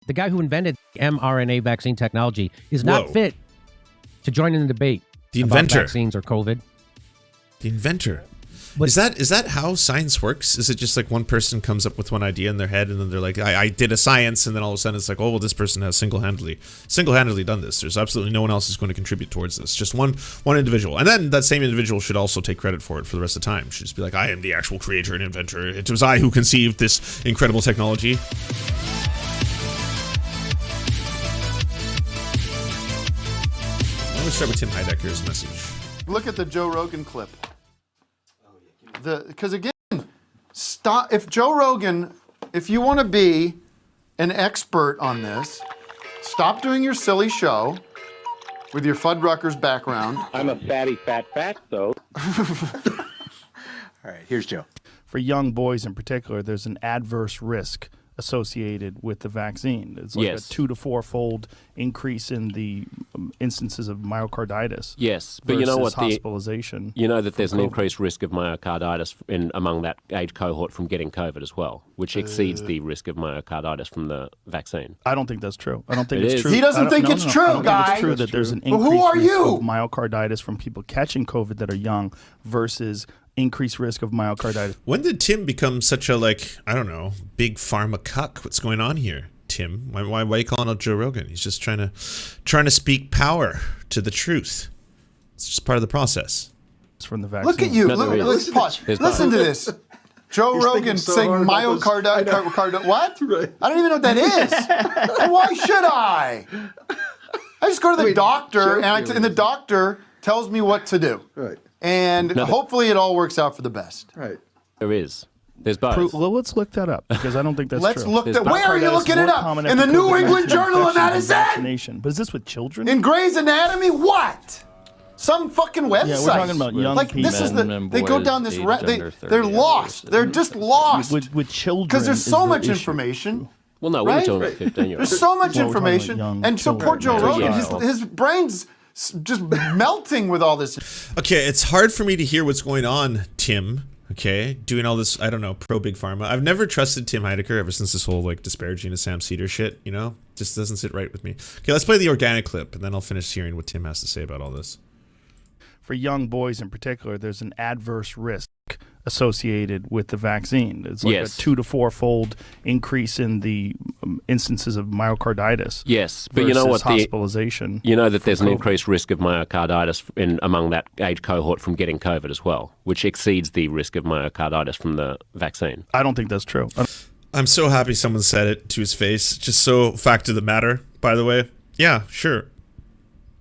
The guy who invented mRNA vaccine technology is not fit to join in the debate. The inventor. About vaccines or COVID. The inventor. Is that how science works? Is it just like one person comes up with one idea in their head and then they're like, I did a science, and then all of a sudden it's like, oh, well, this person has single-handedly done this. There's absolutely no one else who's going to contribute towards this. Just one individual. And then that same individual should also take credit for it for the rest of the time. Should just be like, I am the actual creator and inventor. It was I who conceived this incredible technology. Let me start with Tim Heidecker's message. Look at the Joe Rogan clip. Because again, stop. If Joe Rogan, if you want to be an expert on this, stop doing your silly show with your Fuddruckers background. I'm a fatty fat though. All right, here's Joe. For young boys in particular, there's an adverse risk associated with the vaccine. It's like a 2 to 4-fold increase in the instances of myocarditis. Yes, but you know what? Hospitalization. You know that there's an increased risk of myocarditis among that age cohort from getting COVID as well, which exceeds the risk of myocarditis from the vaccine. I don't think that's true. I don't think it's true. He doesn't think it's true, I don't think it's true guys. that there's an increased risk of myocarditis from people catching COVID that are young versus increased risk of myocarditis. When did Tim become such a, like, I don't know, big pharma cuck? What's going on here, Tim? Why are you calling out Joe Rogan? He's just trying to speak power to the truth. It's just part of the process. It's from the vaccine. Look at you. Listen to this. Joe Rogan saying myocarditis. What? Right. I don't even know what that is. And why should I? I just go to the doctor, and the doctor tells me what to do. Right. And hopefully it all works out for the best. Right. There is. There's both. Well, let's look that up, because I don't think that's Let's true. look that. Where are you looking it up? In the New England Journal of Medicine? But is this with children? In Grey's Anatomy? What? Some fucking website. Yeah, we're talking about young people. This is they go down this they're lost. They're just lost. With children. Because there's so much information. Well, no, we're talking about 15-year-olds. There's so much information. And so poor Joe Rogan, his brain's just melting with all this. Okay, it's hard for me to hear what's going on, Tim. Okay, doing all this, I don't know, pro big pharma. I've never trusted Tim Heidecker ever since this whole like disparaging of Sam Cedar shit. You know, just doesn't sit right with me. Okay, let's play the organic clip, and then I'll finish hearing what Tim has to say about all this. For young boys in particular, there's an adverse risk associated with the vaccine. It's like a 2 to 4-fold increase in the instances of myocarditis. Yes, but you know what? Hospitalization. You know that there's an increased risk of myocarditis among that age cohort from getting COVID as well, which exceeds the risk of myocarditis from the vaccine. I don't think that's true. I'm so happy someone said it to his face. Just so fact of the matter, by the way. Yeah, sure.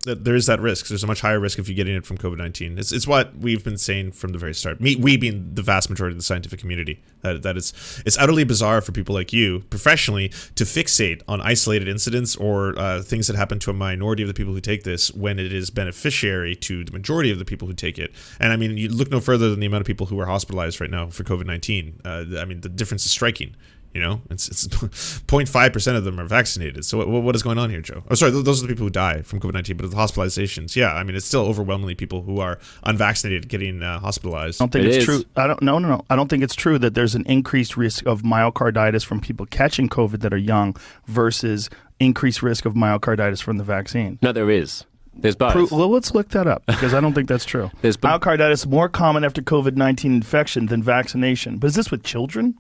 There is that risk. There's a much higher risk if you're getting it from COVID-19. It's what we've been saying from the very start. We being the vast majority of the scientific community. That it's utterly bizarre for people like you, professionally, to fixate on isolated incidents or things that happen to a minority of the people who take this when it is beneficiary to the majority of the people who take it. And I mean, you look no further than the amount of people who are hospitalized right now for COVID-19. I mean, the difference is striking. You know, it's 0.5% of them are vaccinated. So what is going on here, Joe? Oh, sorry, those are the people who die from COVID-19, but the hospitalizations, yeah, I mean, it's still overwhelmingly people who are unvaccinated getting hospitalized. I don't think it's true. No. I don't think it's true that there's an increased risk of myocarditis from people catching COVID that are young versus increased risk of myocarditis from the vaccine. No, there is. There's both. Well, let's look that up, because I don't think that's true. Myocarditis is more common after COVID-19 infection than vaccination. But is this with children?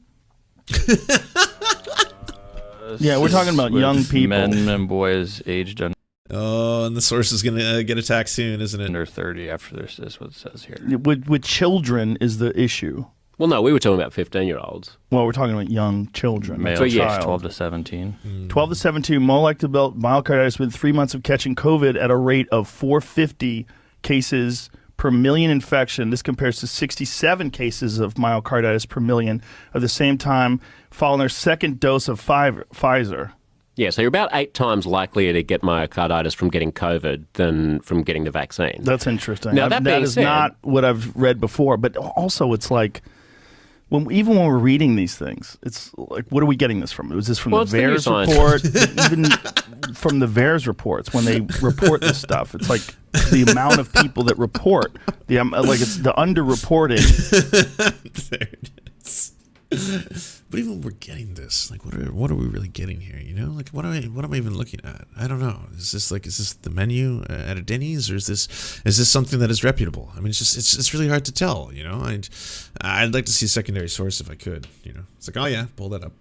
Yeah, we're talking about young people. Men and boys aged under. Oh, and the source is going to get attacked soon, isn't it? Under 30 after this is what it says here. With children is the issue. Well, no, we were talking about 15-year-olds. Well, we're talking about young children. Male child. 12 to 17. 12 to 17, more likely to develop myocarditis within 3 months of catching COVID at a rate of 450 cases per million infection. This compares to 67 cases of myocarditis per million at the same time following their second dose of Pfizer. Yeah, so you're about 8 times likelier to get myocarditis from getting COVID than from getting the vaccine. That's interesting. Now, that is not what I've read before, but also it's like, even when we're reading these things, it's like, what are we getting this from? Was this from the VAERS report? Even from the VAERS reports, when they report this stuff, it's like the amount of people that report, like it's the underreporting. There it is. But even when we're getting this, like, what are we really getting here? You know, like, what am I even looking at? I don't know. Is this the menu at a Denny's, or is this something that is reputable? I mean, it's really hard to tell. You know, I'd like to see a secondary source if I could. You know, it's like, oh yeah, pull that up.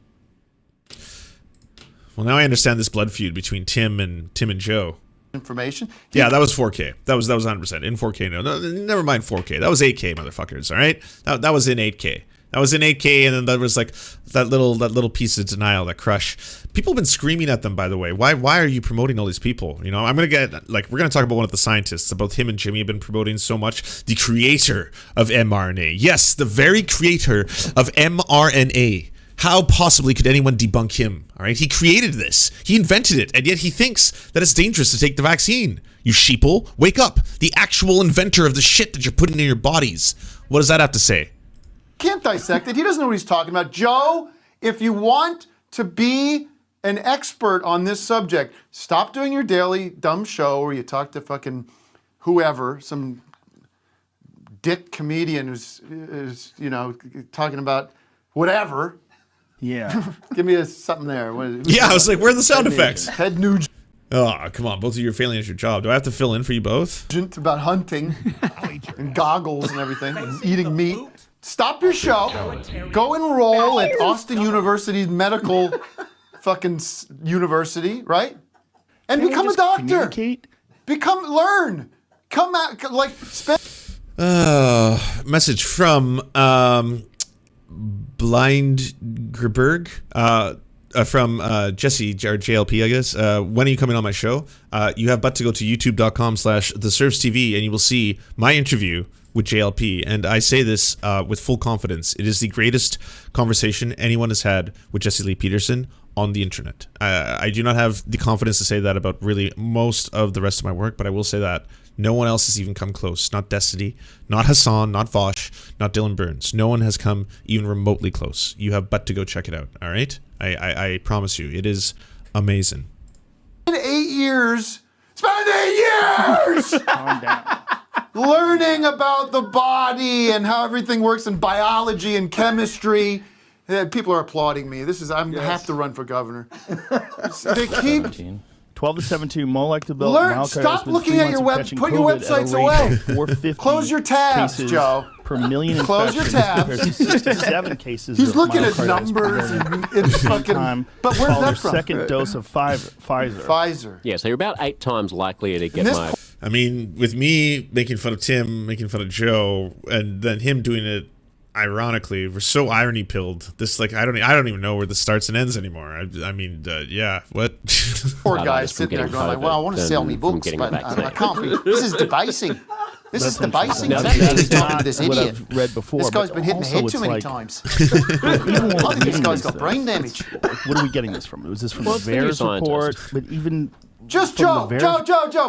Well, now I understand this blood feud between Tim and Joe. Information. Yeah, that was 4K. That was 100% in 4K. No, never mind 4K. That was 8K, motherfuckers. All right, that was in 8K. That was in 8K, and then there was like that little piece of denial, that crush. People have been screaming at them, by the way. Why are you promoting all these people? You know, we're gonna talk about one of the scientists. Both him and Jimmy have been promoting so much. The creator of mRNA. Yes, the very creator of mRNA. How possibly could anyone debunk him? All right, he created this. He invented it, and yet he thinks that it's dangerous to take the vaccine. You sheeple, wake up. The actual inventor of the shit that you're putting in your bodies. What does that have to say? Can't dissect it. He doesn't know what he's talking about. Joe, if you want to be an expert on this subject, stop doing your daily dumb show where you talk to fucking whoever, some dick comedian who's you know, talking about whatever. Yeah. Give me something there. Yeah, I was like, where are the sound effects? Ted Nugent. Oh, come on. Both of you are failing at your job. Do I have to fill in for you both? About hunting and goggles and everything, and eating meat. Stop your show. Go enroll at Austin University's medical fucking university, right? And become a doctor. Learn. Come out, like, spend. Message from Blind Gerberg. From Jesse, or JLP, I guess. When are you coming on my show? You have but to go to youtube.com/the-Serfs-TV, and you will see my interview with JLP. And I say this with full confidence. It is the greatest conversation anyone has had with Jesse Lee Peterson on the internet. I do not have the confidence to say that about really most of the rest of my work, but I will say that no one else has even come close. Not Destiny, not Hassan, not Vosh, not Dylan Burns. No one has come even remotely close. You have but to go check it out, all right? I promise you, it is amazing. Spend 8 years Calm down. learning about the body and how everything works in biology and chemistry. People are applauding me. I have to run for governor. They keep 12 to 17, more like the bill. Learn. Stop looking at your put your websites away. 450 Close your tabs, cases Joe. Per million Close your tabs. 67 cases. He's of looking at myocarditis numbers per and fucking. But where's that from? Second dose of Pfizer. Pfizer. Yeah, so you're about 8 times likelier to get my. I mean, with me making fun of Tim, making fun of Joe, and then him doing it ironically, we're so irony pilled. This, like, I don't even know where this starts and ends anymore. I mean, yeah, what? Poor guy sitting there going like, well, I want to sell me books, but I can't be. This is debasing. This is debasing. He's talking to this idiot. I've read before, this guy's been hit in the head too many times. I think this guy's got brain damage. What are we getting this from? Was this from the VAERS report? But even just Joe,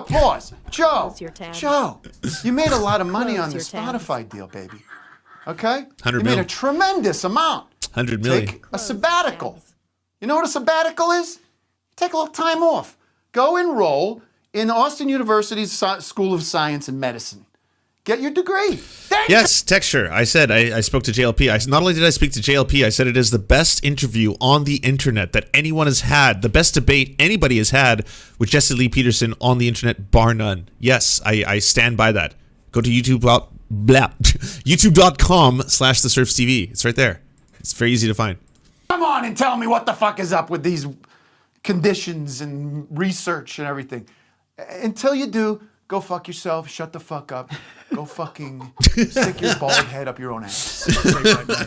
pause. Joe, you made a lot of money on the Spotify deal, baby. Okay? 100 You mil. made a tremendous amount. 100 million. Take a sabbatical. You know what a sabbatical is? Take a little time off. Go enroll in Austin University's School of Science and Medicine. Get your degree. Yes, texture. I said I spoke to JLP. Not only did I speak to JLP, I said it is the best interview on the internet that anyone has had, the best debate anybody has had with Jesse Lee Peterson on the internet, bar none. Yes, I stand by that. Go to youtube.com/the-Serfs-TV. It's right there. It's very easy to find. Come on and tell me what the fuck is up with these conditions and research and everything. Until you do, go fuck yourself, shut the fuck up, go fucking stick your bald head up your own ass.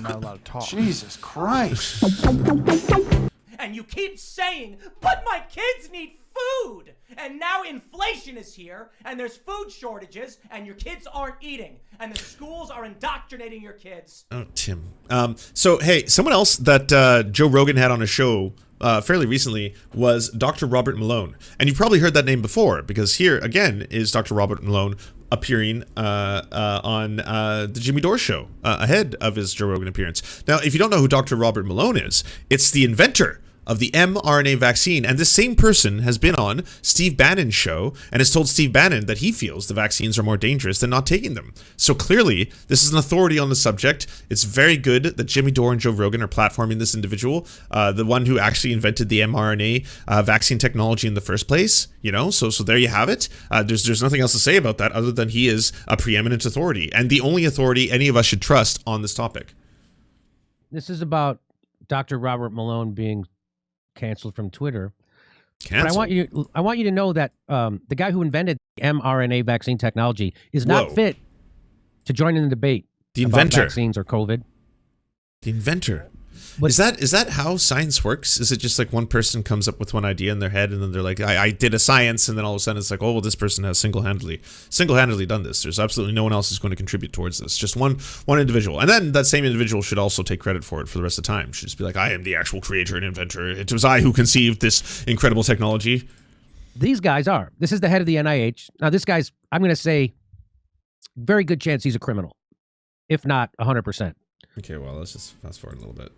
not allowed to talk. Jesus Christ. And you keep saying, but my kids need food! And now inflation is here, and there's food shortages, and your kids aren't eating, and the schools are indoctrinating your kids. Oh, Tim. So, hey, someone else that Joe Rogan had on a show fairly recently was Dr. Robert Malone. And you've probably heard that name before, because here, again, is Dr. Robert Malone appearing on the Jimmy Dore show ahead of his Joe Rogan appearance. Now, if you don't know who Dr. Robert Malone is, it's the inventor of the mRNA vaccine. And this same person has been on Steve Bannon's show and has told Steve Bannon that he feels the vaccines are more dangerous than not taking them. So clearly, this is an authority on the subject. It's very good that Jimmy Dore and Joe Rogan are platforming this individual, the one who actually invented the mRNA vaccine technology in the first place. You know, so there you have it. There's nothing else to say about that other than he is a preeminent authority and the only authority any of us should trust on this topic. This is about Dr. Robert Malone being canceled from Twitter. But I want you to know that the guy who invented the mRNA vaccine technology is not fit to join in the debate. The inventor, about vaccines or COVID. The inventor. Is that how science works? Is it just like one person comes up with one idea in their head and then they're like, I did a science, and then all of a sudden it's like, oh, well, this person has single-handedly done this. There's absolutely no one else who's going to contribute towards this. Just one individual. And then that same individual should also take credit for it for the rest of the time. Should just be like, I am the actual creator and inventor. It was I who conceived this incredible technology. These guys are. This is the head of the NIH. Now, this guy's, I'm going to say, very good chance he's a criminal, if not 100%. Okay, well, let's just fast forward a little bit.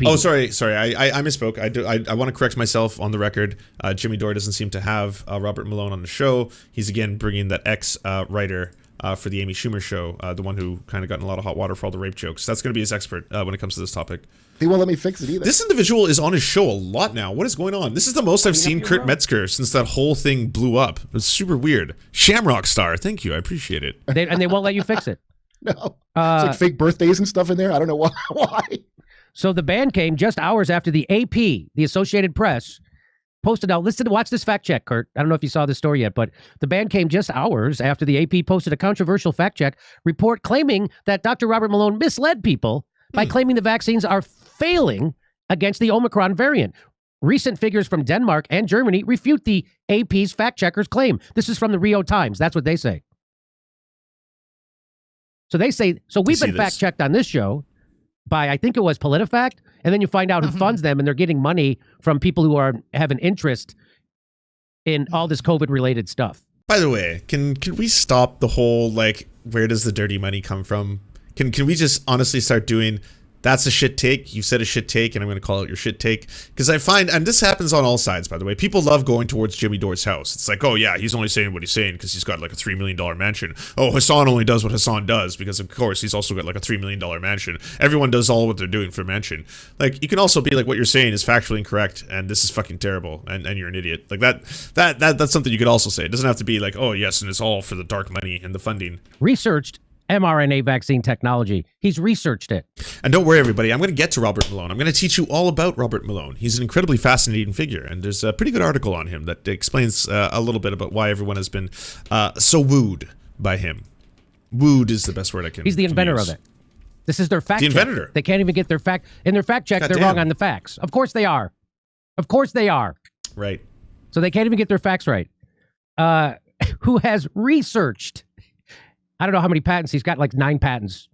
Oh, sorry. I misspoke. I want to correct myself on the record. Jimmy Dore doesn't seem to have Robert Malone on the show. He's again bringing that ex-writer for the Amy Schumer show, the one who kind of got in a lot of hot water for all the rape jokes. That's going to be his expert when it comes to this topic. He won't let me fix it either. This individual is on his show a lot now. What is going on? This is the most I've seen Kurt Metzger since that whole thing blew up. It's super weird. Shamrock Star. Thank you. I appreciate it. And they won't let you fix it. No. It's like fake birthdays and stuff in there. I don't know why. So the ban came just hours after the AP, the Associated Press, posted out. Listen, watch this fact check, Kurt. I don't know if you saw this story yet, but the ban came just hours after the AP posted a controversial fact check report claiming that Dr. Robert Malone misled people by claiming the vaccines are failing against the Omicron variant. Recent figures from Denmark and Germany refute the AP's fact checkers' claim. This is from the Rio Times. That's what they say. So they say, so we've been fact checked on this show by, I think it was PolitiFact, and then you find out who funds them, and they're getting money from people who have an interest in all this COVID-related stuff. By the way, can we stop the whole, like, where does the dirty money come from? Can we just honestly start doing, that's a shit take, you said a shit take, and I'm going to call it your shit take? Because I find, and this happens on all sides, by the way, people love going towards Jimmy Dore's house. It's like, oh yeah, he's only saying what he's saying because he's got like a $3 million mansion. Oh, Hassan only does what Hassan does because, of course, he's also got like a $3 million mansion. Everyone does all what they're doing for a mansion. Like, you can also be like, what you're saying is factually incorrect, and this is fucking terrible, and you're an idiot. Like, that's something you could also say. It doesn't have to be like, oh yes, and it's all for the dark money and the funding. Researched mRNA vaccine technology. He's researched it. And don't worry, everybody. I'm going to get to Robert Malone. I'm going to teach you all about Robert Malone. He's an incredibly fascinating figure, and there's a pretty good article on him that explains a little bit about why everyone has been so wooed by him. Wooed is the best word I can. He's the inventor of it. This is their fact check. The inventor. They can't even get their fact. In their fact check, they're wrong on the facts. Of course they are. Of course they are. Right. So they can't even get their facts right. Who has researched, I don't know how many patents. He's got like 9 patents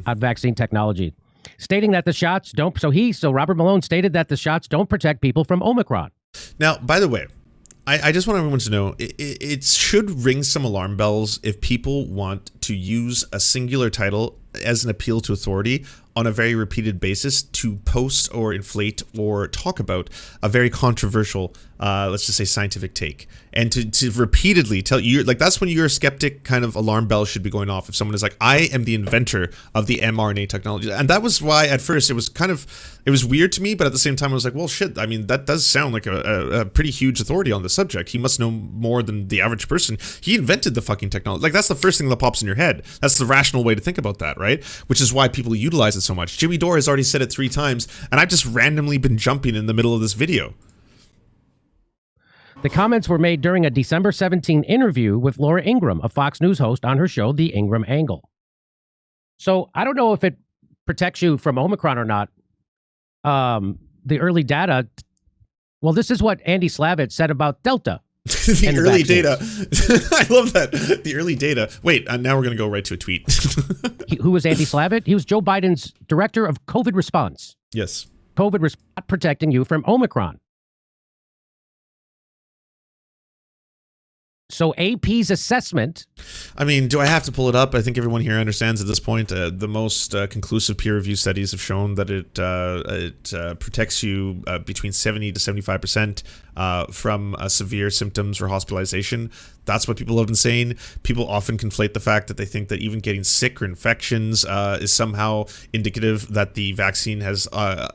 on vaccine technology, stating that the shots don't. So Robert Malone stated that the shots don't protect people from Omicron. Now, by the way, I just want everyone to know it should ring some alarm bells if people want to use a singular title as an appeal to authority on a very repeated basis to post or inflate or talk about a very controversial, let's just say, scientific take. And to repeatedly tell you, like, that's when your skeptic kind of alarm bell should be going off. If someone is like, I am the inventor of the mRNA technology. And that was why at first it was weird to me, but at the same time I was like, well, shit, I mean, that does sound like a pretty huge authority on the subject. He must know more than the average person. He invented the fucking technology. Like, that's the first thing that pops in your head. That's the rational way to think about that, right? Which is why people utilize it so much. Jimmy Dore has already said it 3 times, and I've just randomly been jumping in the middle of this video. The comments were made during a December 17 interview with Laura Ingraham, a Fox News host, on her show, The Ingraham Angle. So I don't know if it protects you from Omicron or not. The early data, well, this is what Andy Slavitt said about Delta. The early data. I love that. The early data. Wait, now we're going to go right to a tweet. Who was Andy Slavitt? He was Joe Biden's director of COVID response. Yes. COVID response protecting you from Omicron. So AP's assessment. I mean, do I have to pull it up? I think everyone here understands at this point. The most conclusive peer-reviewed studies have shown that it protects you between 70 to 75% from severe symptoms or hospitalization. That's what people have been saying. People often conflate the fact that they think that even getting sick or infections is somehow indicative that the vaccine has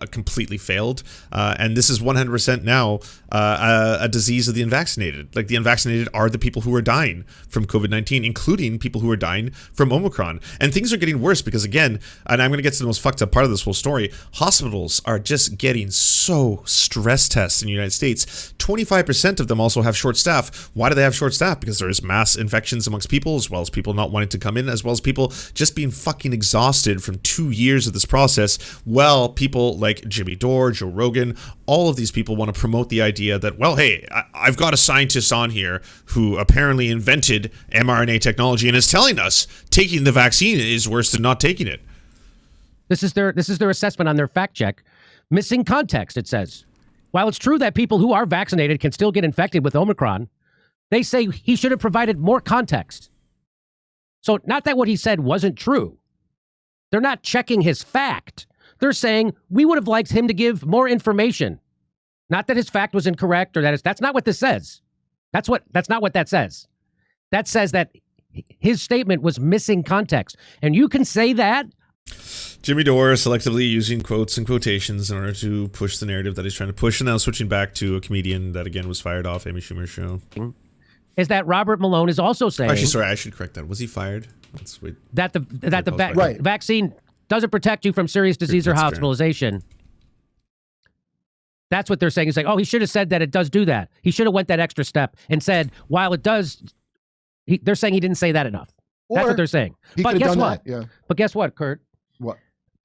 completely failed. And this is 100% now a disease of the unvaccinated. Like, the unvaccinated are the people who are dying from COVID-19, including people who are dying from Omicron. And things are getting worse because, again, and I'm going to get to the most fucked up part of this whole story, hospitals are just getting so stress tested in the United States. 25% of them also have short staff. Why do they have short staff? Because there is mass infections amongst people, as well as people not wanting to come in, as well as people just being fucking exhausted from 2 years of this process. Well, people like Jimmy Dore, Joe Rogan, all of these people want to promote the idea that, well, hey, I've got a scientist on here who apparently invented mRNA technology and is telling us taking the vaccine is worse than not taking it. This is their assessment on their fact check. Missing context, it says. While it's true that people who are vaccinated can still get infected with Omicron, they say he should have provided more context. So not that what he said wasn't true. They're not checking his fact. They're saying we would have liked him to give more information. Not that his fact was incorrect or that's not what this says. That's not what that says. That says that his statement was missing context. And you can say that. Jimmy Dore selectively using quotes and quotations in order to push the narrative that he's trying to push. And now switching back to a comedian that, again, was fired off Amy Schumer's show. Is that Robert Malone is also saying... Actually, sorry, I should correct that. Was he fired? Let's wait. That the vaccine doesn't protect you from serious disease or hospitalization. That's what they're saying. It's like, oh, he should have said that it does do that. He should have went that extra step and said, while it does... they're saying he didn't say that enough. That's what they're saying. But guess what? Yeah. But guess what, Kurt? What?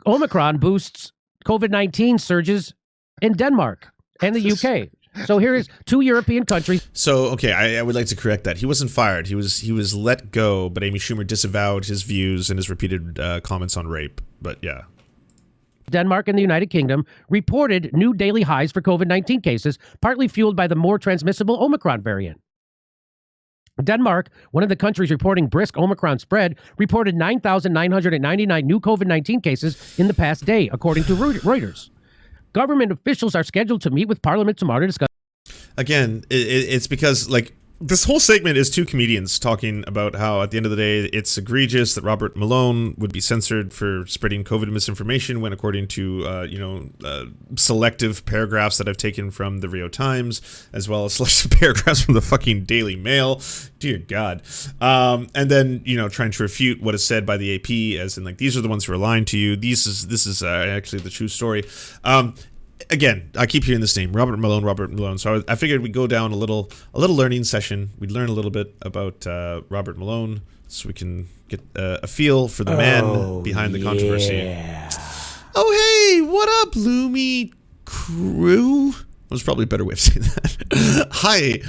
Omicron boosts COVID-19 surges in Denmark and the UK. So here is 2 European countries. So, okay, I would like to correct that. He wasn't fired. He was let go, but Amy Schumer disavowed his views and his repeated comments on rape. But yeah. Denmark and the United Kingdom reported new daily highs for COVID-19 cases, partly fueled by the more transmissible Omicron variant. Denmark, one of the countries reporting brisk Omicron spread, reported 9,999 new COVID-19 cases in the past day, according to Reuters. Government officials are scheduled to meet with Parliament tomorrow to discuss. Again, it's because, like, this whole segment is two comedians talking about how, at the end of the day, it's egregious that Robert Malone would be censored for spreading COVID misinformation when, according to, selective paragraphs that I've taken from the Rio Times, as well as selective paragraphs from the fucking Daily Mail. Dear God. And then, trying to refute what is said by the AP, as in, like, these are the ones who are lying to you. This is actually the true story. Again, I keep hearing this name, Robert Malone. So I figured we'd go down a little learning session. We'd learn a little bit about Robert Malone, so we can get a feel for the man behind the controversy. Oh, hey, what up, Loomy crew? That was probably a better way of saying that. Hi,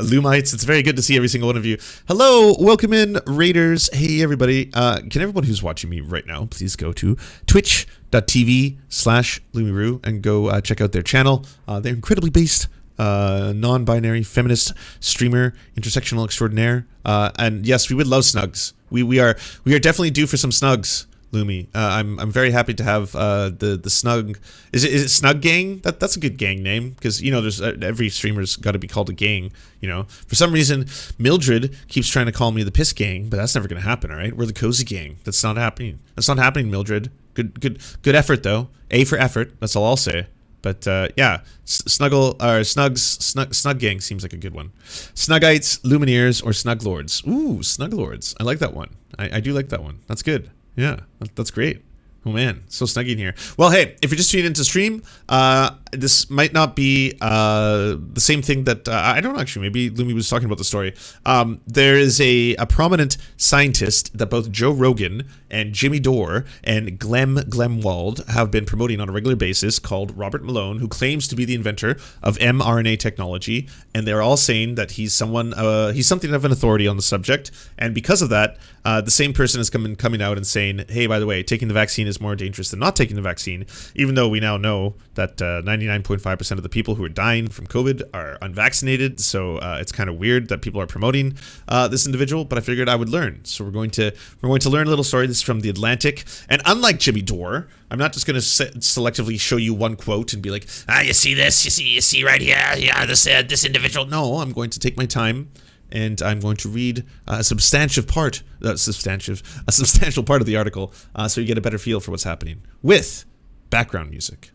Loomites. It's very good to see every single one of you. Hello, welcome in, Raiders. Hey, everybody. Can everyone who's watching me right now please go to twitch.tv/Loomiroo and go check out their channel. They're incredibly based, non-binary, feminist streamer, intersectional extraordinaire. And yes, we would love snugs. We are definitely due for some snugs. Loomy, I'm very happy to have the snug. Is it Snug Gang? That's a good gang name, because there's every streamer's got to be called a gang. For some reason Mildred keeps trying to call me the Piss Gang, but that's never gonna happen. All right, we're the Cozy Gang. That's not happening. Mildred. Good effort though. A for effort. That's all I'll say. But yeah, Snug Gang seems like a good one. Snugites, Lumineers, or Snug Lords. Ooh, Snug Lords. I like that one. I do like that one. That's good. Yeah, that's great. Oh man, so snuggy in here. Well, hey, if you're just tuning into stream, this might not be the same thing that I don't know, actually. Maybe Lumi was talking about the story. There is a prominent scientist that both Joe Rogan and Jimmy Dore and Glenn Glemwald have been promoting on a regular basis, called Robert Malone, who claims to be the inventor of mRNA technology, and they're all saying that he's something of an authority on the subject. And because of that, the same person is coming out and saying, hey, by the way, taking the vaccine is is more dangerous than not taking the vaccine, even though we now know that 99.5% of the people who are dying from COVID are unvaccinated. So it's kind of weird that people are promoting this individual, but I figured I would learn. So we're going to learn a little story. This is from The Atlantic. And unlike Jimmy Dore, I'm not just going to selectively show you one quote and be like, you see this? You see right here? Yeah, this individual. No, I'm going to take my time and I'm going to read a substantial part of the article so you get a better feel for what's happening with background music.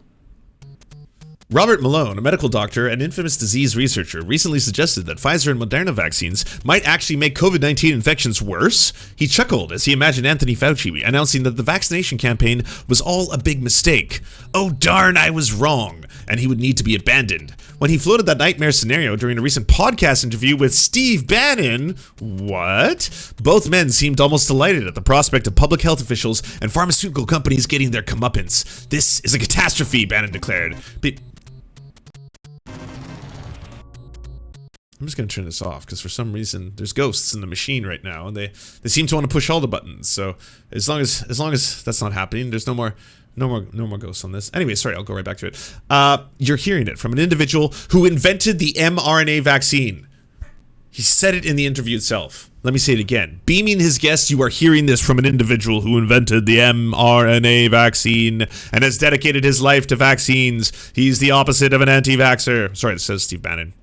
Robert Malone, a medical doctor and infamous disease researcher, recently suggested that Pfizer and Moderna vaccines might actually make COVID-19 infections worse. He chuckled as he imagined Anthony Fauci announcing that the vaccination campaign was all a big mistake. Oh darn, I was wrong, and he would need to be abandoned. When he floated that nightmare scenario during a recent podcast interview with Steve Bannon, what? Both men seemed almost delighted at the prospect of public health officials and pharmaceutical companies getting their comeuppance. This is a catastrophe, Bannon declared. I'm just going to turn this off because for some reason there's ghosts in the machine right now and they seem to want to push all the buttons. So as long as that's not happening, there's no more ghosts on this. Anyway, sorry, I'll go right back to it. You're hearing it from an individual who invented the mRNA vaccine. He said it in the interview itself. Let me say it again. Beaming his guests, you are hearing this from an individual who invented the mRNA vaccine and has dedicated his life to vaccines. He's the opposite of an anti-vaxxer. Sorry, this says Steve Bannon.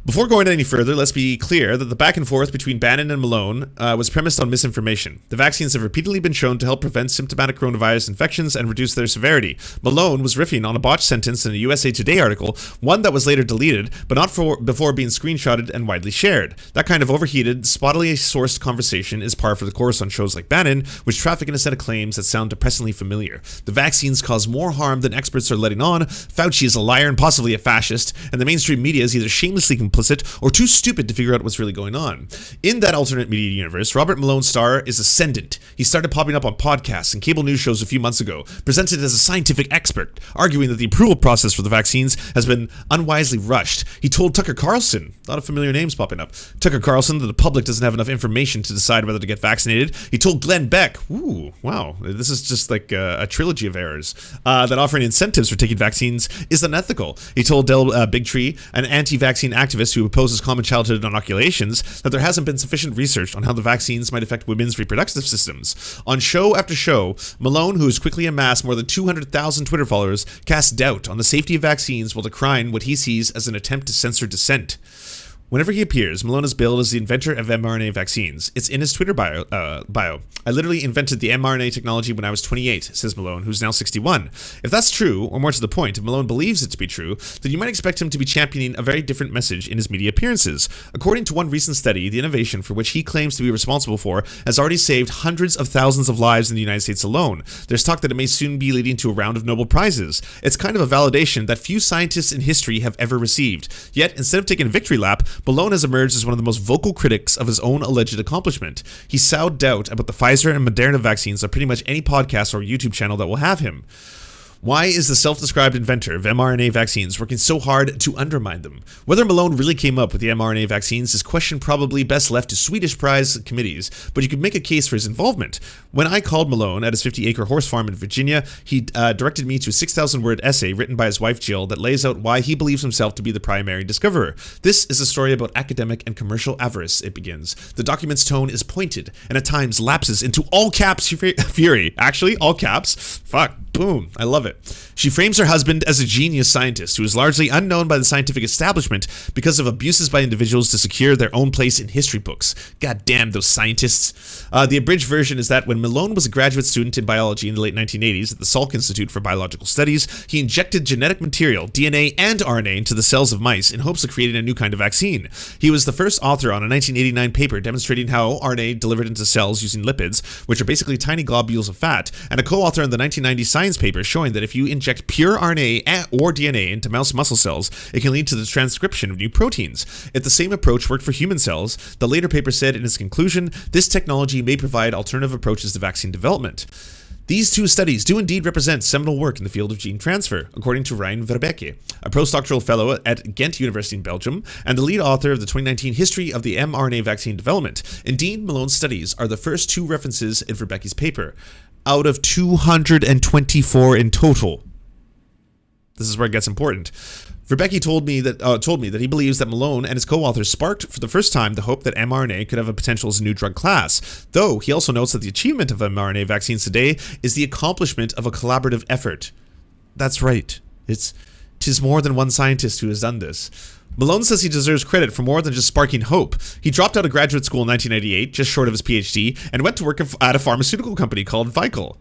Before going any further, let's be clear that the back and forth between Bannon and Malone was premised on misinformation. The vaccines have repeatedly been shown to help prevent symptomatic coronavirus infections and reduce their severity. Malone was riffing on a botched sentence in a USA Today article, one that was later deleted, but not before being screenshotted and widely shared. That kind of overheated, spottily sourced conversation is par for the course on shows like Bannon, which traffic in a set of claims that sound depressingly familiar. The vaccines cause more harm than experts are letting on, Fauci is a liar and possibly a fascist, and the mainstream media is either shamelessly complicit or too stupid to figure out what's really going on. In that alternate media universe, Robert Malone's star is ascendant. He started popping up on podcasts and cable news shows a few months ago, presented as a scientific expert, arguing that the approval process for the vaccines has been unwisely rushed. He told Tucker Carlson, a lot of familiar names popping up, Tucker Carlson that the public doesn't have enough information to decide whether to get vaccinated. He told Glenn Beck, ooh, wow, this is just like a trilogy of errors, that offering incentives for taking vaccines is unethical. He told Del Bigtree, an anti-vaccine activist who opposes common childhood inoculations, that there hasn't been sufficient research on how the vaccines might affect women's reproductive systems. On show after show, Malone, who has quickly amassed more than 200,000 Twitter followers, casts doubt on the safety of vaccines while decrying what he sees as an attempt to censor dissent. Whenever he appears, Malone is billed as the inventor of mRNA vaccines. It's in his Twitter bio. I literally invented the mRNA technology when I was 28, says Malone, who's now 61. If that's true, or more to the point, if Malone believes it to be true, then you might expect him to be championing a very different message in his media appearances. According to one recent study, the innovation for which he claims to be responsible for has already saved hundreds of thousands of lives in the United States alone. There's talk that it may soon be leading to a round of Nobel Prizes. It's kind of a validation that few scientists in history have ever received. Yet, instead of taking a victory lap, Malone has emerged as one of the most vocal critics of his own alleged accomplishment. He sowed doubt about the Pfizer and Moderna vaccines on pretty much any podcast or YouTube channel that will have him. Why is the self-described inventor of mRNA vaccines working so hard to undermine them? Whether Malone really came up with the mRNA vaccines is question probably best left to Swedish prize committees, but you could make a case for his involvement. When I called Malone at his 50-acre horse farm in Virginia, he directed me to a 6,000-word essay written by his wife Jill that lays out why he believes himself to be the primary discoverer. This is a story about academic and commercial avarice, it begins. The document's tone is pointed and at times lapses into all caps fury. Actually, all caps. Fuck. Boom. I love it. She frames her husband as a genius scientist who is largely unknown by the scientific establishment because of abuses by individuals to secure their own place in history books. God damn those scientists. The abridged version is that when Malone was a graduate student in biology in the late 1980s at the Salk Institute for Biological Studies, he injected genetic material, DNA and RNA, into the cells of mice in hopes of creating a new kind of vaccine. He was the first author on a 1989 paper demonstrating how RNA delivered into cells using lipids, which are basically tiny globules of fat, and a co-author in the 1990 Science paper showing that if you inject pure RNA or DNA into mouse muscle cells, it can lead to the transcription of new proteins. If the same approach worked for human cells, the later paper said in its conclusion, this technology may provide alternative approaches to vaccine development. These two studies do indeed represent seminal work in the field of gene transfer, according to Rijn Verbeke, a postdoctoral fellow at Ghent University in Belgium, and the lead author of the 2019 History of the mRNA Vaccine Development. Indeed, Malone's studies are the first two references in Verbeke's paper. out of 224 in total. This is where it gets important. Verbecki told me that he believes that Malone and his co-authors sparked for the first time the hope that mRNA could have a potential as a new drug class. Though he also notes that the achievement of mRNA vaccines today is the accomplishment of a collaborative effort. That's right. Tis more than one scientist who has done this. Malone says he deserves credit for more than just sparking hope. He dropped out of graduate school in 1998, just short of his PhD, and went to work at a pharmaceutical company called Vical.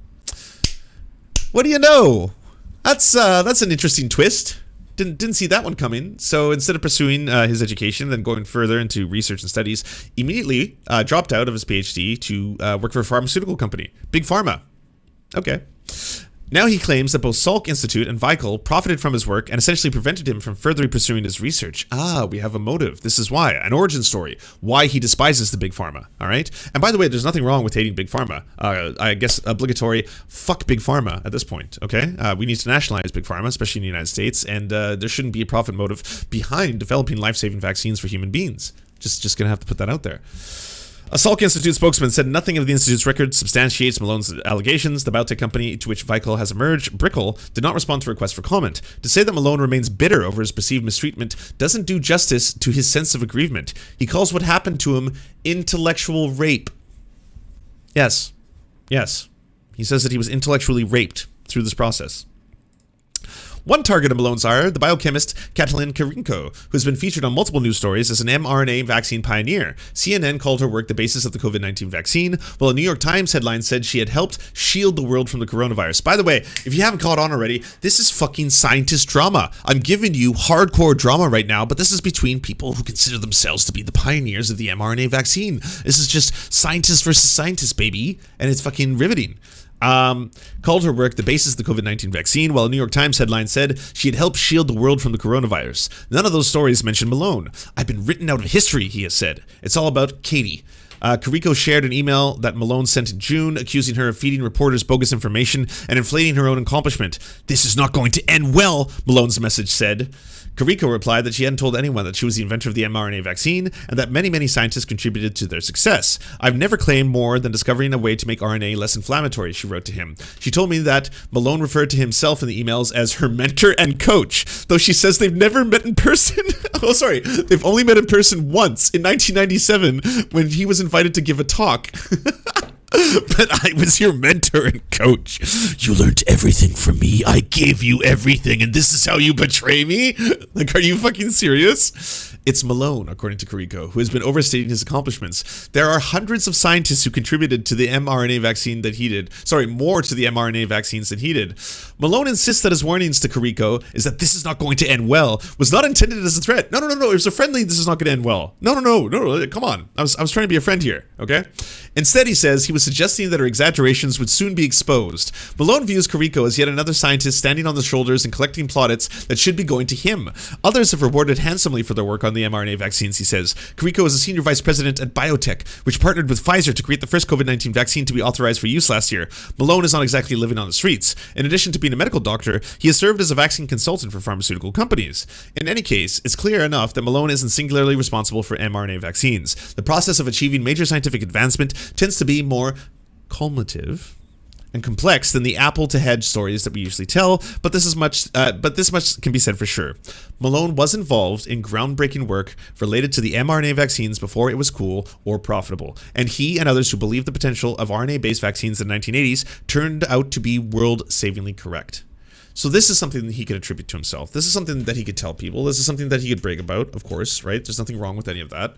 What do you know? That's an interesting twist. Didn't see that one coming. So instead of pursuing his education, then going further into research and studies, immediately dropped out of his PhD to work for a pharmaceutical company. Big Pharma. Okay. Now he claims that both Salk Institute and Vical profited from his work and essentially prevented him from further pursuing his research. We have a motive. This is why. An origin story. Why he despises the Big Pharma. All right? And by the way, there's nothing wrong with hating Big Pharma. I guess obligatory, fuck Big Pharma at this point, okay? We need to nationalize Big Pharma, especially in the United States, and there shouldn't be a profit motive behind developing life-saving vaccines for human beings. Just gonna have to put that out there. A Salk Institute spokesman said nothing of the Institute's record substantiates Malone's allegations. The biotech company to which Vical has emerged, Brickell, did not respond to requests for comment. To say that Malone remains bitter over his perceived mistreatment doesn't do justice to his sense of aggrievement. He calls what happened to him intellectual rape. Yes. He says that he was intellectually raped through this process. One target of Malone's ire, the biochemist Katalin Karikó, who's been featured on multiple news stories as an mRNA vaccine pioneer. CNN called her work the basis of the COVID-19 vaccine, while a New York Times headline said she had helped shield the world from the coronavirus. By the way, if you haven't caught on already, this is fucking scientist drama. I'm giving you hardcore drama right now, but this is between people who consider themselves to be the pioneers of the mRNA vaccine. This is just scientists versus scientists, baby, and it's fucking riveting. Called her work the basis of the COVID-19 vaccine, while a New York Times headline said she had helped shield the world from the coronavirus. None of those stories mention Malone. I've been written out of history, he has said. It's all about Katie. Karikó shared an email that Malone sent in June, accusing her of feeding reporters bogus information and inflating her own accomplishment. This is not going to end well, Malone's message said. Karikó replied that she hadn't told anyone that she was the inventor of the mRNA vaccine and that many scientists contributed to their success. I've never claimed more than discovering a way to make RNA less inflammatory, she wrote to him. She told me that Malone referred to himself in the emails as her mentor and coach, though she says they've never met in person. They've only met in person once in 1997 when he was invited to give a talk. But I was your mentor and coach. You learned everything from me. I gave you everything, and this is how you betray me? Like, are you fucking serious? It's Malone, according to Karikó, who has been overstating his accomplishments. There are hundreds of scientists who contributed to the mRNA vaccine that he did. More to the mRNA vaccines than he did. Malone insists that his warnings to Karikó is that this is not going to end well was not intended as a threat. No. It was a friendly, this is not going to end well. No. Come on. I was trying to be a friend here, okay? Instead, he says he was suggesting that her exaggerations would soon be exposed. Malone views Karikó as yet another scientist standing on the shoulders and collecting plaudits that should be going to him. Others have rewarded handsomely for their work on the mRNA vaccines, he says. Karikó is a senior vice president at Biotech, which partnered with Pfizer to create the first COVID-19 vaccine to be authorized for use last year. Malone is not exactly living on the streets. In addition to being a medical doctor, he has served as a vaccine consultant for pharmaceutical companies. In any case, it's clear enough that Malone isn't singularly responsible for mRNA vaccines. The process of achieving major scientific advancement tends to be more cumulative and complex than the apple to head stories that we usually tell, but this much can be said for sure. Malone was involved in groundbreaking work related to the mRNA vaccines before it was cool or profitable, and he and others who believed the potential of RNA-based vaccines in the 1980s turned out to be world-savingly correct. So this is something that he could attribute to himself. This is something that he could tell people. This is something that he could brag about, of course, right? There's nothing wrong with any of that.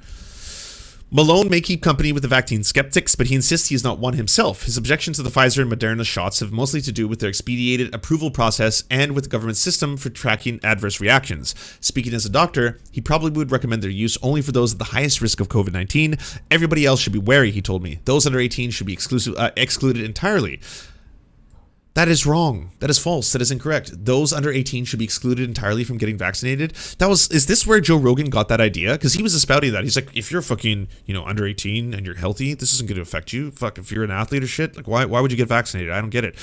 Malone may keep company with the vaccine skeptics, but he insists he is not one himself. His objections to the Pfizer and Moderna shots have mostly to do with their expedited approval process and with the government system for tracking adverse reactions. Speaking as a doctor, he probably would recommend their use only for those at the highest risk of COVID-19. Everybody else should be wary, he told me. Those under 18 should be excluded entirely. That is wrong. That is false. That is incorrect. Those under 18 should be excluded entirely from getting vaccinated. Is this where Joe Rogan got that idea? Because he was espouting that. He's like, if you're fucking, under 18 and you're healthy, this isn't going to affect you. Fuck, if you're an athlete or shit, like why would you get vaccinated? I don't get it.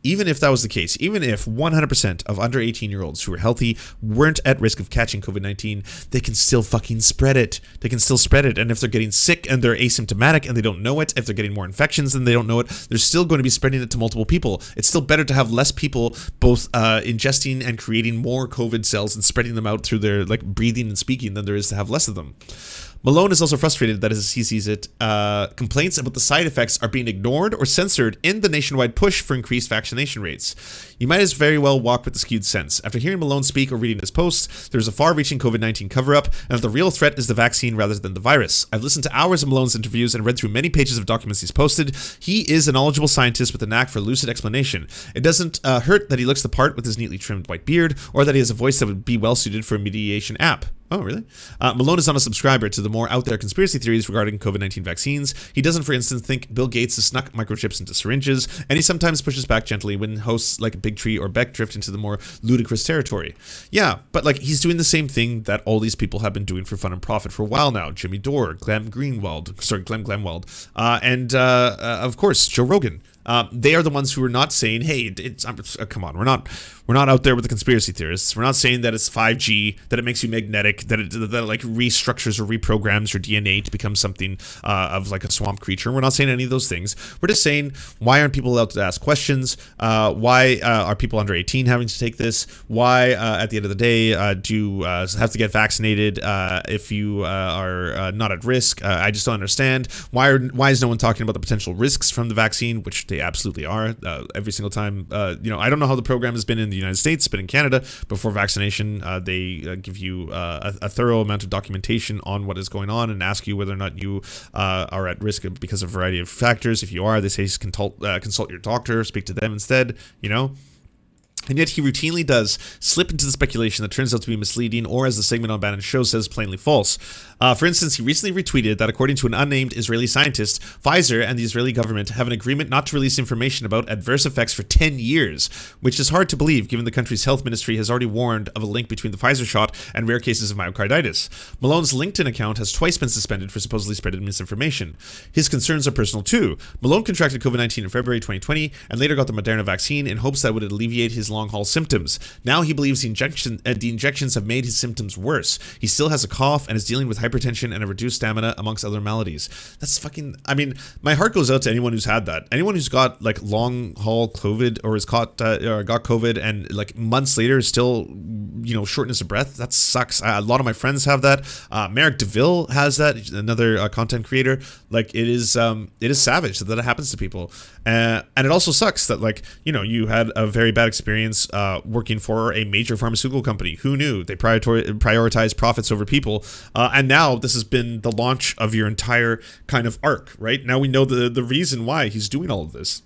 even if that was the case, even if 100% of under 18-year-olds who are healthy weren't at risk of catching COVID-19, they can still fucking spread it. They can still spread it. And if they're getting sick and they're asymptomatic and they don't know it, if they're getting more infections and they don't know it, they're still going to be spreading it to multiple people. It's still better to have less people both ingesting and creating more COVID cells and spreading them out through their like breathing and speaking than there is to have less of them. Malone is also frustrated that, as he sees it, complaints about the side effects are being ignored or censored in the nationwide push for increased vaccination rates. You might as very well walk with the skewed sense. After hearing Malone speak or reading his posts, there's a far-reaching COVID-19 cover-up, and that the real threat is the vaccine rather than the virus. I've listened to hours of Malone's interviews and read through many pages of documents he's posted. He is a knowledgeable scientist with a knack for lucid explanation. It doesn't hurt that he looks the part with his neatly trimmed white beard, or that he has a voice that would be well-suited for a mediation app. Oh, really? Malone is not a subscriber to the more out-there conspiracy theories regarding COVID-19 vaccines. He doesn't, for instance, think Bill Gates has snuck microchips into syringes, and he sometimes pushes back gently when hosts like Big Tree or Beck drift into the more ludicrous territory. Yeah, but like he's doing the same thing that all these people have been doing for fun and profit for a while now. Jimmy Dore, Glenn Greenwald, and of course, Joe Rogan. They are the ones who are not saying, hey, come on, we're not out there with the conspiracy theorists. We're not saying that it's 5G, that it makes you magnetic, that it like restructures or reprograms your DNA to become something of like a swamp creature. We're not saying any of those things. We're just saying, why aren't people allowed to ask questions? Why are people under 18 having to take this? Why, at the end of the day, do you have to get vaccinated if you are not at risk? I just don't understand. Why is no one talking about the potential risks from the vaccine, which they absolutely are. Every single time, I don't know how the program has been in the United States, but in Canada, before vaccination, they give you a thorough amount of documentation on what is going on and ask you whether or not you are at risk because of a variety of factors. If you are, they say consult your doctor, speak to them instead, And yet he routinely does slip into the speculation that turns out to be misleading, or as the segment on Bannon's show says, plainly false. For instance, he recently retweeted that according to an unnamed Israeli scientist, Pfizer and the Israeli government have an agreement not to release information about adverse effects for 10 years, which is hard to believe given the country's health ministry has already warned of a link between the Pfizer shot and rare cases of myocarditis. Malone's LinkedIn account has twice been suspended for supposedly spreading misinformation. His concerns are personal too. Malone contracted COVID-19 in February 2020 and later got the Moderna vaccine in hopes that would alleviate his long-haul symptoms. Now he believes the injections have made his symptoms worse. He still has a cough and is dealing with hypertension and a reduced stamina, amongst other maladies. That's fucking... I mean, my heart goes out to anyone who's had that. Anyone who's got like long-haul COVID or has got COVID and like months later is still, shortness of breath. That sucks. A lot of my friends have that. Merrick DeVille has that, another content creator. Like it is savage that it happens to people. And it also sucks that you had a very bad experience working for a major pharmaceutical company. Who knew? They prioritize profits over people. And now this has been the launch of your entire kind of arc, right? Now we know the reason why he's doing all of this.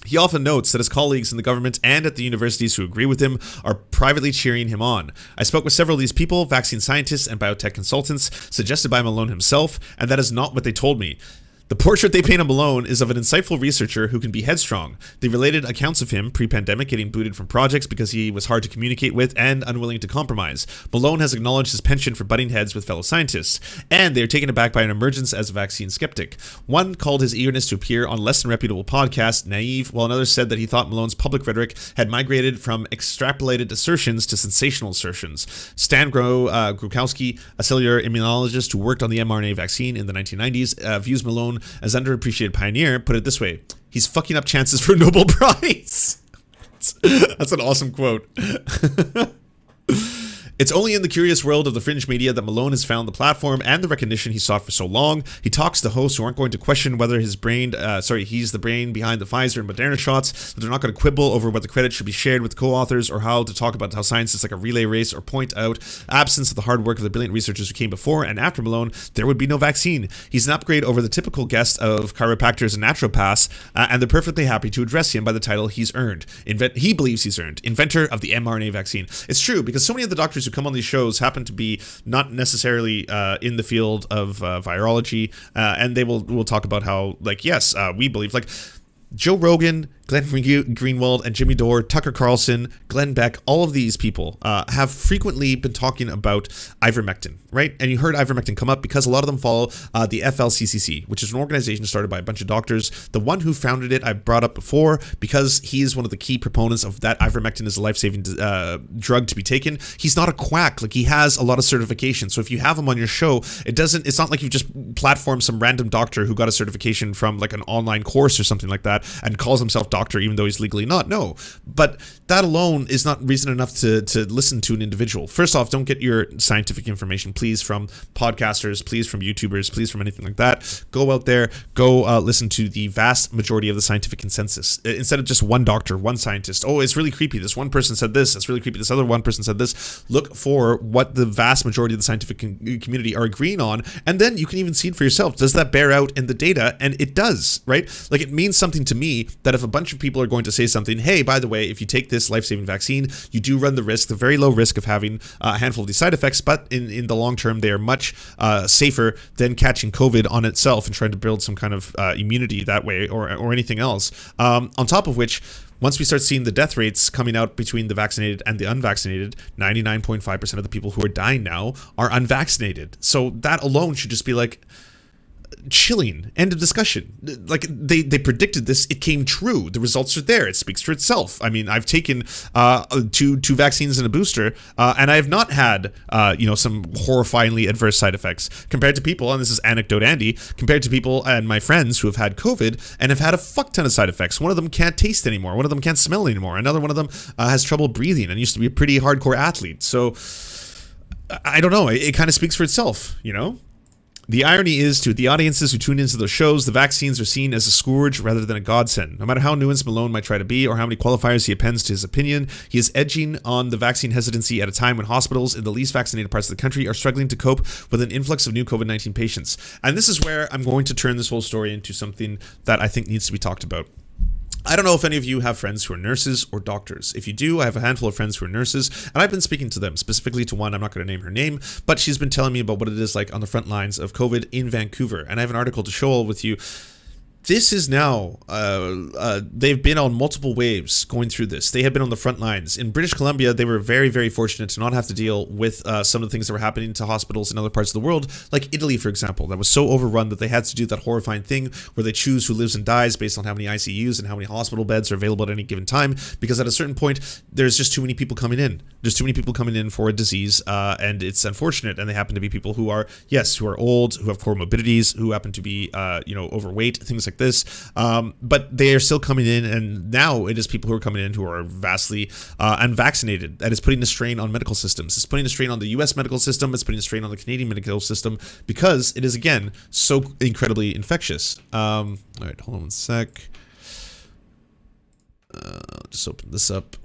He often notes that his colleagues in the government and at the universities who agree with him are privately cheering him on. I spoke with several of these people, vaccine scientists and biotech consultants, suggested by Malone himself, and that is not what they told me. The portrait they paint of Malone is of an insightful researcher who can be headstrong. They related accounts of him pre-pandemic getting booted from projects because he was hard to communicate with and unwilling to compromise. Malone has acknowledged his penchant for butting heads with fellow scientists, and they are taken aback by an emergence as a vaccine skeptic. One called his eagerness to appear on less than reputable podcasts naive, while another said that he thought Malone's public rhetoric had migrated from extrapolated assertions to sensational assertions. Stan Grukowski, a cellular immunologist who worked on the mRNA vaccine in the 1990s, views Malone as underappreciated pioneer, put it this way: he's fucking up chances for a Nobel Prize. That's an awesome quote. It's only in the curious world of the fringe media that Malone has found the platform and the recognition he sought for so long. He talks to hosts who aren't going to question whether he's the brain behind the Pfizer and Moderna shots, that they're not going to quibble over what the credit should be shared with co-authors, or how to talk about how science is like a relay race, or point out absence of the hard work of the brilliant researchers who came before and after Malone, there would be no vaccine. He's an upgrade over the typical guest of chiropractors and naturopaths, and they're perfectly happy to address him by the title he's earned. He believes he's earned. Inventor of the mRNA vaccine. It's true, because so many of the doctors who come on these shows happen to be not necessarily in the field of virology, and they will talk about how, we believe, Joe Rogan, Glenn Greenwald, and Jimmy Dore, Tucker Carlson, Glenn Beck, all of these people have frequently been talking about ivermectin, right? And you heard ivermectin come up because a lot of them follow the FLCCC, which is an organization started by a bunch of doctors. The one who founded it I brought up before because he is one of the key proponents of that ivermectin is a life-saving drug to be taken. He's not a quack. Like, he has a lot of certification. So if you have him on your show, it's not like you just platform some random doctor who got a certification from like an online course or something like that and calls himself doctor even though he's legally not. No, but that alone is not reason enough to listen to an individual. First off, don't get your scientific information please from podcasters, please from YouTubers, please from anything like that. Go out there, listen to the vast majority of the scientific consensus instead of just one doctor, one scientist. Oh, it's really creepy, this one person said this, it's really creepy, this other one person said this. Look for what the vast majority of the scientific community are agreeing on, and then you can even see it for yourself. Does that bear out in the data? And it does, right? Like, it means something to me that if a bunch of people are going to say something, hey, by the way, if you take this life-saving vaccine, you do run the very low risk of having a handful of these side effects, but in the long term, they are much safer than catching COVID on itself and trying to build some kind of immunity that way or anything else. On top of which, once we start seeing the death rates coming out between the vaccinated and the unvaccinated, 99.5% of the people who are dying now are unvaccinated. So that alone should just be like, chilling. End of discussion. Like, they predicted this. It came true. The results are there. It speaks for itself. I mean, I've taken two vaccines and a booster, and I have not had some horrifyingly adverse side effects compared to people, and this is anecdote Andy, compared to people and my friends who have had COVID and have had a fuck ton of side effects. One of them can't taste anymore. One of them can't smell anymore. Another one of them has trouble breathing and used to be a pretty hardcore athlete. So I don't know. It kind of speaks for itself, you know? The irony is, to the audiences who tune into those shows, the vaccines are seen as a scourge rather than a godsend. No matter how nuanced Malone might try to be or how many qualifiers he appends to his opinion, he is edging on the vaccine hesitancy at a time when hospitals in the least vaccinated parts of the country are struggling to cope with an influx of new COVID-19 patients. And this is where I'm going to turn this whole story into something that I think needs to be talked about. I don't know if any of you have friends who are nurses or doctors. If you do, I have a handful of friends who are nurses, and I've been speaking to them, specifically to one. I'm not going to name her name, but she's been telling me about what it is like on the front lines of COVID in Vancouver. And I have an article to show all with you. This is now, they've been on multiple waves going through this. They have been on the front lines. In British Columbia, they were very, very fortunate to not have to deal with some of the things that were happening to hospitals in other parts of the world, like Italy, for example, that was so overrun that they had to do that horrifying thing where they choose who lives and dies based on how many ICUs and how many hospital beds are available at any given time, because at a certain point, there's just too many people coming in. There's too many people coming in for a disease, and it's unfortunate, and they happen to be people who are old, who have comorbidities, who happen to be, overweight, things like this, but they are still coming in, and now it is people who are coming in who are vastly unvaccinated. That is putting a strain on medical systems. It's putting a strain on the U.S. medical system. It's putting a strain on the Canadian medical system because it is, again, so incredibly infectious. All right, hold on one sec. Just open this up.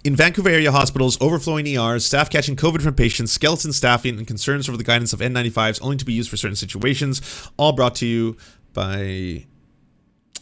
In Vancouver area hospitals, overflowing ERs, staff catching COVID from patients, skeleton staffing, and concerns over the guidance of N95s only to be used for certain situations. All brought to you by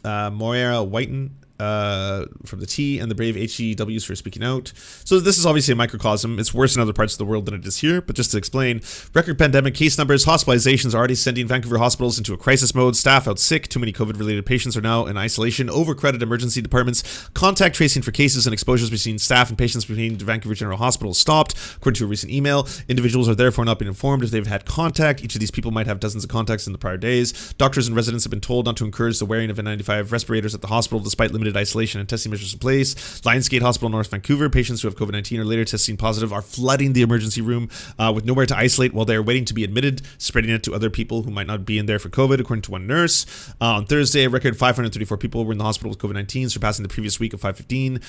Moira Whiten from the T and the brave HEWs for speaking out. So this is obviously a microcosm. It's worse in other parts of the world than it is here, but just to explain, record pandemic case numbers, hospitalizations are already sending Vancouver hospitals into a crisis mode, staff out sick, too many COVID-related patients are now in isolation, overcrowded emergency departments, contact tracing for cases and exposures between staff and patients between Vancouver General Hospital stopped, according to a recent email. Individuals are therefore not being informed if they've had contact. Each of these people might have dozens of contacts in the prior days. Doctors and residents have been told not to encourage the wearing of N95 respirators at the hospital despite limited isolation and testing measures in place. Lionsgate Hospital, North Vancouver, patients who have COVID-19 or later testing positive are flooding the emergency room with nowhere to isolate while they are waiting to be admitted, spreading it to other people who might not be in there for COVID, according to one nurse. On Thursday, a record 534 people were in the hospital with COVID-19, surpassing the previous week of 515.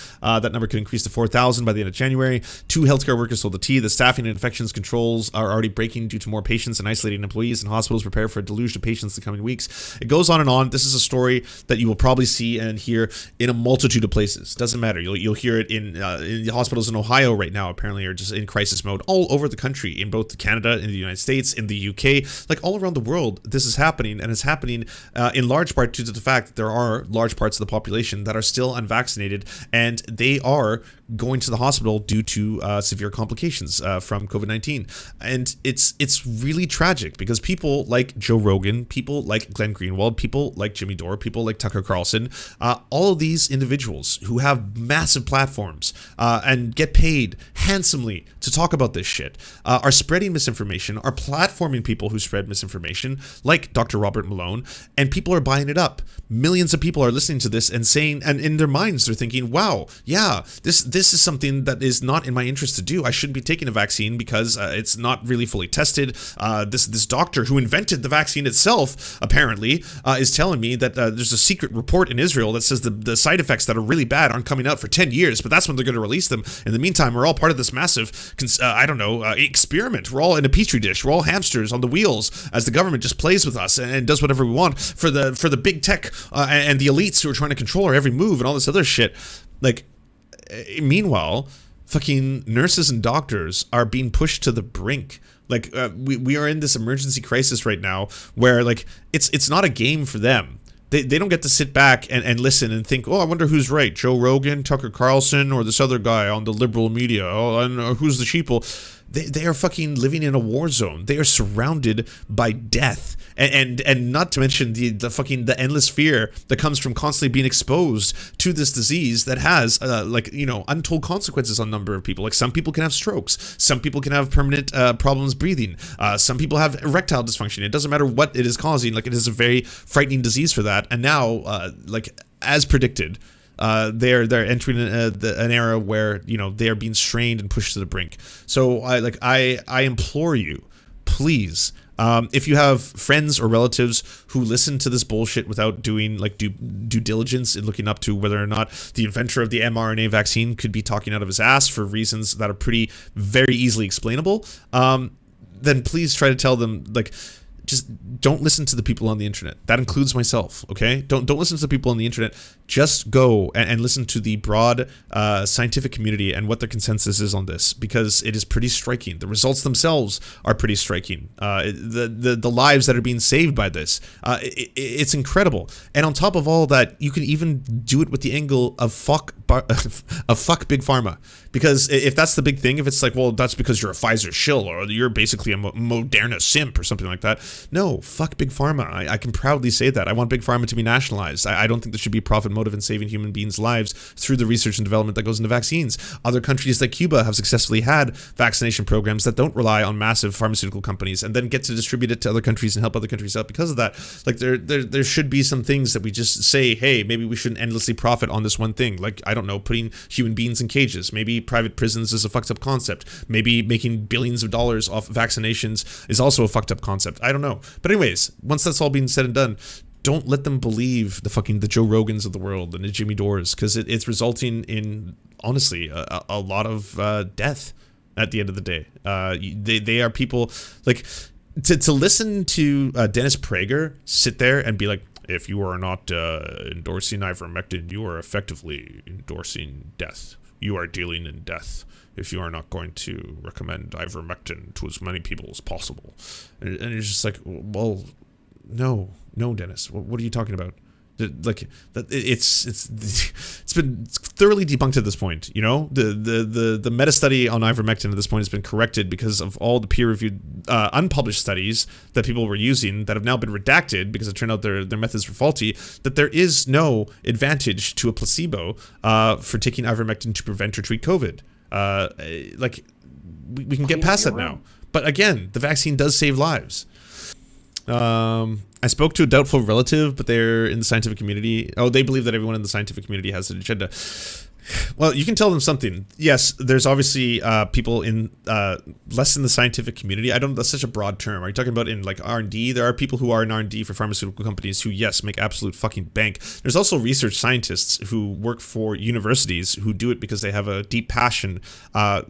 That number could increase to 4,000 by the end of January. 2 healthcare workers told the T that staffing and infections controls are already breaking due to more patients and isolating employees, and hospitals prepare for a deluge of patients in the coming weeks. It goes on and on. This is a story that you will probably see and hear in a multitude of places. Doesn't matter. You'll hear it in the hospitals in Ohio right now, apparently, are just in crisis mode all over the country, in both Canada, in the United States, in the UK, like all around the world. This is happening, and it's happening in large part due to the fact that there are large parts of the population that are still unvaccinated, and they are going to the hospital due to severe complications from COVID-19. And it's really tragic because people like Joe Rogan, people like Glenn Greenwald, people like Jimmy Dore, people like Tucker Carlson, all of these individuals who have massive platforms and get paid handsomely to talk about this shit are spreading misinformation, are platforming people who spread misinformation, like Dr. Robert Malone, and people are buying it up. Millions of people are listening to this and saying, and in their minds they're thinking, wow, yeah, this is something that is not in my interest to do. I shouldn't be taking a vaccine because it's not really fully tested. This doctor who invented the vaccine itself apparently is telling me that there's a secret report in Israel that says the side effects that are really bad aren't coming out for 10 years, but that's when they're going to release them. In the meantime, we're all part of this massive experiment. We're all in a petri dish. We're all hamsters on the wheels as the government just plays with us and does whatever we want for the big tech and the elites who are trying to control our every move and all this other shit. Like, meanwhile, fucking nurses and doctors are being pushed to the brink. Like, we are in this emergency crisis right now where, like, it's not a game for them. They don't get to sit back and listen and think, oh, I wonder who's right, Joe Rogan, Tucker Carlson, or this other guy on the liberal media. Oh, and who's the sheeple? They are fucking living in a war zone. They are surrounded by death, and not to mention the endless fear that comes from constantly being exposed to this disease that has untold consequences on a number of people. Like, some people can have strokes, some people can have permanent problems breathing, some people have erectile dysfunction. It doesn't matter what it is causing. Like, it is a very frightening disease for that. And now, as predicted, they're entering an era where they are being strained and pushed to the brink. So I implore you, please, if you have friends or relatives who listen to this bullshit without doing due diligence in looking up to whether or not the inventor of the mRNA vaccine could be talking out of his ass for reasons that are very easily explainable, then please try to tell them, just don't listen to the people on the internet. That includes myself, okay? Don't listen to the people on the internet. Just go and listen to the broad scientific community and what their consensus is on this, because it is pretty striking. The results themselves are pretty striking. The lives that are being saved by this, it's incredible. And on top of all that, you can even do it with the angle of fuck big pharma. Because if that's the big thing, if it's like, well, that's because you're a Pfizer shill or you're basically a Moderna simp or something like that. No, fuck big pharma. I can proudly say that. I want big pharma to be nationalized. I don't think there should be profit motive in saving human beings' lives through the research and development that goes into vaccines. Other countries like Cuba have successfully had vaccination programs that don't rely on massive pharmaceutical companies and then get to distribute it to other countries and help other countries out because of that. Like, there should be some things that we just say, hey, maybe we shouldn't endlessly profit on this one thing. Like, I don't know, putting human beings in cages. Maybe private prisons is a fucked up concept. Maybe making billions of dollars off vaccinations is also a fucked up concept. I don't know. But anyways, once that's all being said and done, don't let them believe the Joe Rogans of the world and the Jimmy Dores, because it's resulting in, honestly, a lot of death at the end of the day. They are people, like, to listen to Dennis Prager sit there and be like, if you are not endorsing ivermectin, you are effectively endorsing death. You are dealing in death if you are not going to recommend ivermectin to as many people as possible. And it's just like, well, no, Dennis. What are you talking about? Like, it's been thoroughly debunked at this point. The meta study on ivermectin at this point has been corrected because of all the peer-reviewed unpublished studies that people were using that have now been redacted because it turned out their methods were faulty. That there is no advantage to a placebo for taking ivermectin to prevent or treat COVID. We can get past that now. But again, the vaccine does save lives. I spoke to a doubtful relative, but they're in the scientific community. Oh, they believe that everyone in the scientific community has an agenda. Well, you can tell them something. Yes, there's obviously people in less in the scientific community. That's such a broad term. Are you talking about in like R&D? There are people who are in R&D for pharmaceutical companies who, yes, make absolute fucking bank. There's also research scientists who work for universities who do it because they have a deep passion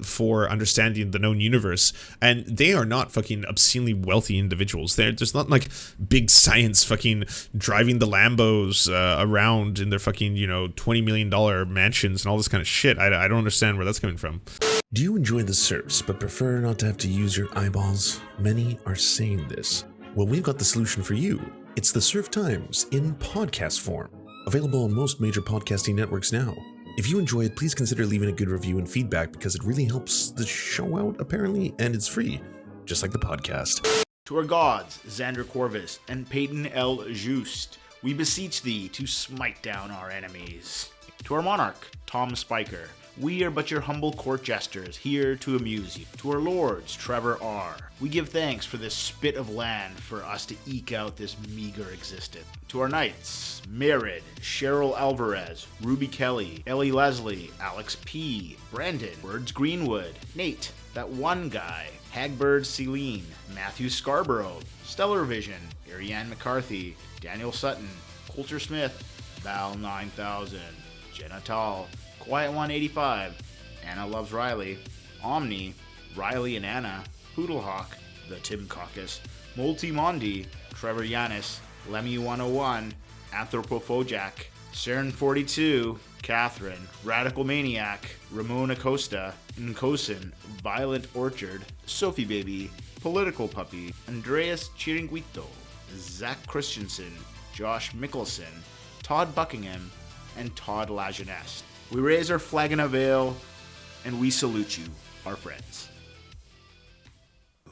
for understanding the known universe. And they are not fucking obscenely wealthy individuals. They're just not like big science fucking driving the Lambos around in their fucking, $20 million mansions and all this kind of shit. I don't understand where that's coming from. Do you enjoy the Serfs but prefer not to have to use your eyeballs? Many are saying this. Well, we've got the solution for you. It's the Serf Times in podcast form. Available on most major podcasting networks now. If you enjoy it, please consider leaving a good review and feedback because it really helps the show out, apparently, and it's free, just like the podcast. To our gods, Xander Corvus and Peyton L. Just, we beseech thee to smite down our enemies. To our monarch, Tom Spiker, we are but your humble court jesters, here to amuse you. To our lords, Trevor R., we give thanks for this spit of land for us to eke out this meager existence. To our knights, Merid, Cheryl Alvarez, Ruby Kelly, Ellie Leslie, Alex P., Brandon, Words Greenwood, Nate, that one guy, Hagbird Celine, Matthew Scarborough, Stellar Vision, Ariane McCarthy, Daniel Sutton, Coulter Smith, Val 9000, Jenna Tall, Quiet 185, Anna Loves Riley, Omni, Riley and Anna, Poodlehawk, The Tim Caucus, Multi Mondi, Trevor Yanis, Lemmy 101, Anthropophojack, Saren 42, Catherine, Radical Maniac, Ramon Acosta, Nkosin, Violent Orchard, Sophie Baby, Political Puppy, Andreas Chiringuito, Zach Christensen, Josh Mickelson, Todd Buckingham, and Todd Lajeunesse. We raise our flag in a veil, and we salute you, our friends.